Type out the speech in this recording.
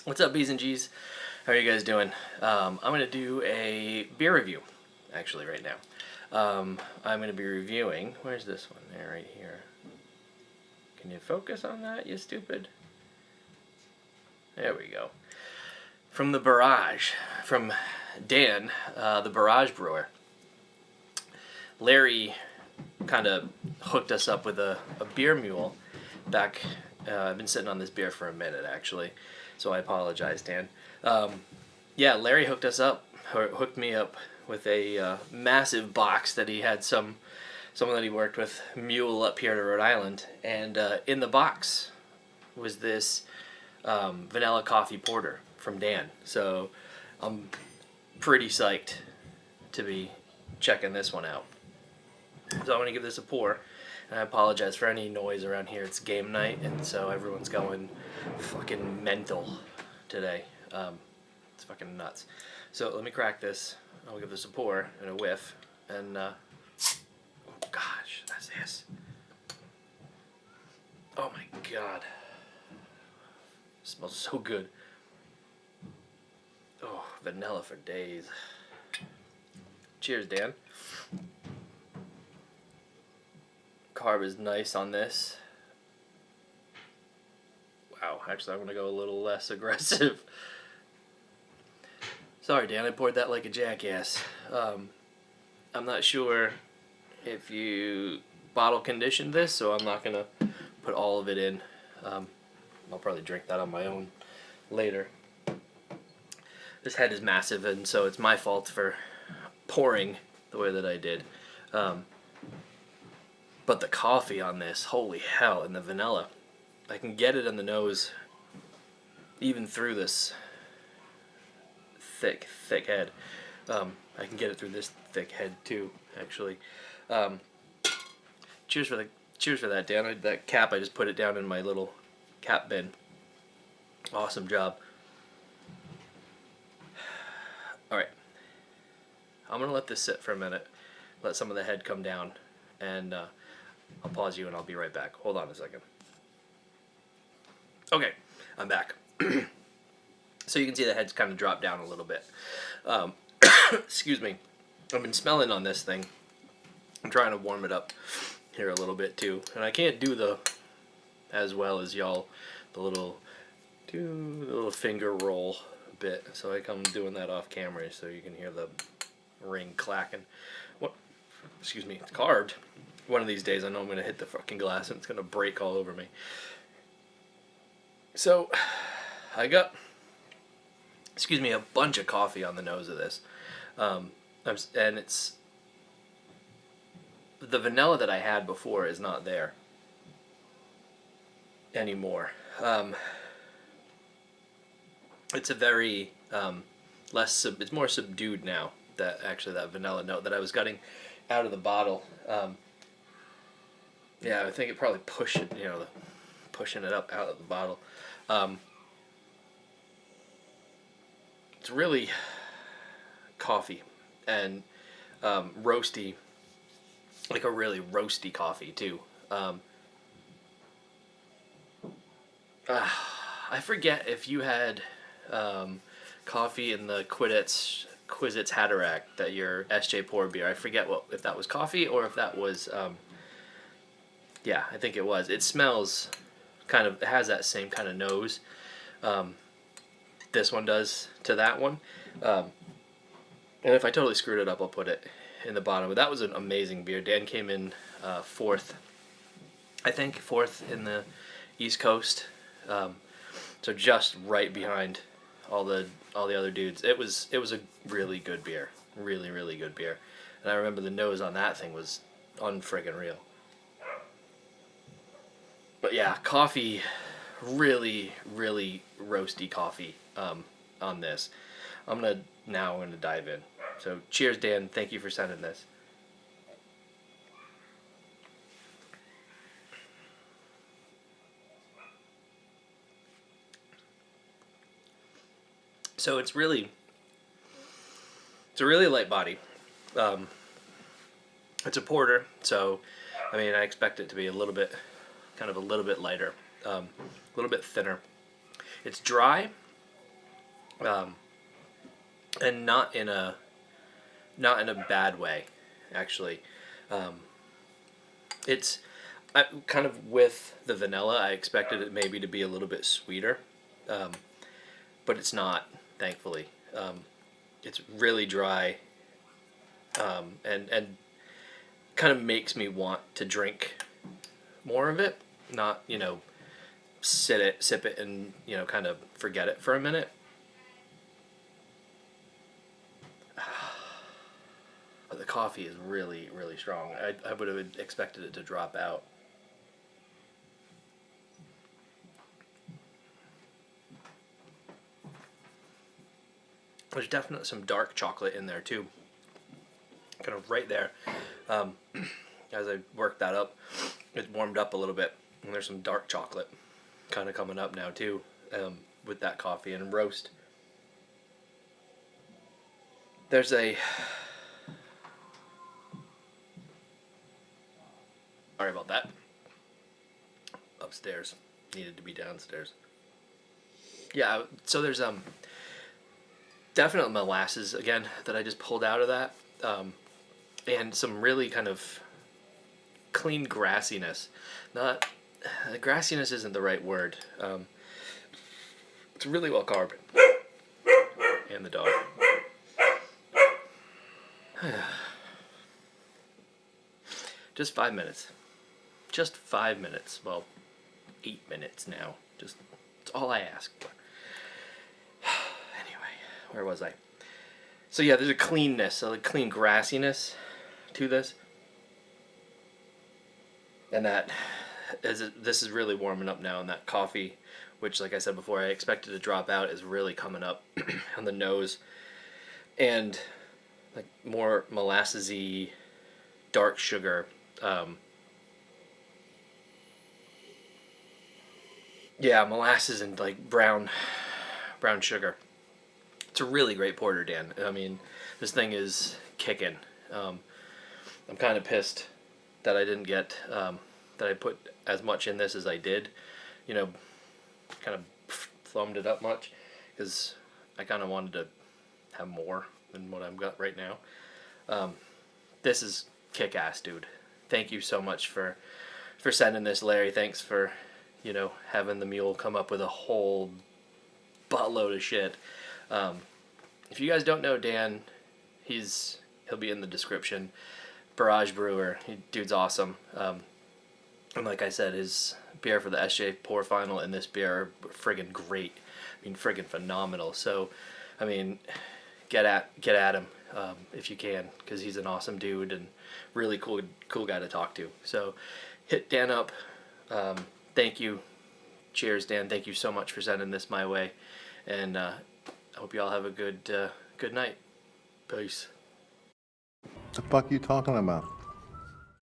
What's up, B's and G's? How are you guys doing? I'm going to do a beer review, actually, right now. I'm going to be reviewing... Where's this one? There, right here. Can you focus on that, you stupid? There we go. From the Barrage. From Dan, the Barrage Brewer. Larry kind of hooked us up with a beer mule back... I've been sitting on this beer for a minute, actually, so I apologize, Dan. Yeah, Larry hooked me up with a massive box that he had someone that he worked with mule up here to Rhode Island, and in the box was this vanilla coffee porter from Dan. So I'm pretty psyched to be checking this one out. So I'm going to give this a pour. And I apologize for any noise around here. It's game night, and so everyone's going fucking mental today. It's fucking nuts. So let me crack this. I'll give this a pour and a whiff. And, oh gosh, that's this. Oh my god. It smells so good. Oh, vanilla for days. Cheers, Dan. Carb is nice on this. Wow, actually I'm going to go a little less aggressive. Sorry, Dan, I poured that like a jackass. I'm not sure if you bottle conditioned this, so I'm not going to put all of it in. I'll probably drink that on my own later. This head is massive, and so it's my fault for pouring the way that I did. But the coffee on this, holy hell, and the vanilla. I can get it in the nose, even through this thick head. I can get it through this thick head too, actually. Cheers for that, Dan. That cap, I just put it down in my little cap bin. Awesome job. Alright. I'm going to let this sit for a minute. Let some of the head come down. And I'll pause you and I'll be right back. Hold on a second. Okay, I'm back. So you can see the head's kind of dropped down a little bit. Excuse me. I've been smelling on this thing. I'm trying to warm it up here a little bit too. And I can't do as well as y'all, the little finger roll bit. So I'm doing that off camera so you can hear the ring clacking. What? Excuse me, it's carved. One of these days I know I'm going to hit the fucking glass and it's going to break all over me. So, I got, a bunch of coffee on the nose of this. And it's, the vanilla that I had before is not there anymore. It's a very, it's more subdued now, that vanilla note that I was getting out of the bottle. Yeah, I think it probably pushing it up out of the bottle. It's really coffee and roasty, like a really roasty coffee too. I forget if you had coffee in the Quizits Hatterack, that your SJ pour beer. I forget if that was coffee or if that was. Yeah, I think it was. It smells it has that same kind of nose. This one does to that one. And if I totally screwed it up, I'll put it in the bottom. But that was an amazing beer. Dan came in fourth in the East Coast. So just right behind all the other dudes. It was a really good beer. Really, really good beer. And I remember the nose on that thing was unfriggin' real. But yeah, coffee, really, really roasty coffee on this. I'm going to dive in. So cheers, Dan. Thank you for sending this. So it's a really light body. It's a porter, so I expect it to be a little bit lighter, a little bit thinner. It's dry, and not in a bad way, actually. It's kind of with the vanilla. I expected it maybe to be a little bit sweeter, but it's not. Thankfully, it's really dry, and kind of makes me want to drink more of it. Not sip it, and kind of forget it for a minute. But the coffee is really, really strong. I would have expected it to drop out. There's definitely some dark chocolate in there too. Kind of right there. As I worked that up, it warmed up a little bit. And there's some dark chocolate kind of coming up now too, with that coffee and roast. There's a... Sorry about that. Upstairs. Needed to be downstairs. Yeah, so there's definite molasses again that I just pulled out of that, and some really kind of clean grassiness. Not grassiness isn't the right word. It's really well carved. And the dog. Just 5 minutes. Just 5 minutes. Well, 8 minutes now. Just it's all I ask for. Anyway, where was I? So yeah, there's a cleanness, a clean grassiness to this, and this is really warming up now. And that coffee, which, like I said before, I expected to drop out, is really coming up on the nose, and like more molassesy, dark sugar. Yeah, molasses and like brown sugar. It's a really great porter, Dan. I mean, this thing is kicking. I'm kind of pissed that I didn't get that I put as much in this as I did. Kind of thumbed it up much because I kind of wanted to have more than what I've got right now. This is kick-ass, dude. Thank you so much for sending this, Larry. Thanks for having the mule come up with a whole buttload of shit. If you guys don't know Dan, he'll be in the description. Barrage Brewer, dude's awesome. And like I said, his beer for the SJ Pour Final and this beer are friggin' great. I mean, friggin' phenomenal. So, I mean, get at him if you can, because he's an awesome dude and really cool guy to talk to. So, hit Dan up. Thank you. Cheers, Dan. Thank you so much for sending this my way. And I hope you all have a good night. Peace. The fuck you talking about?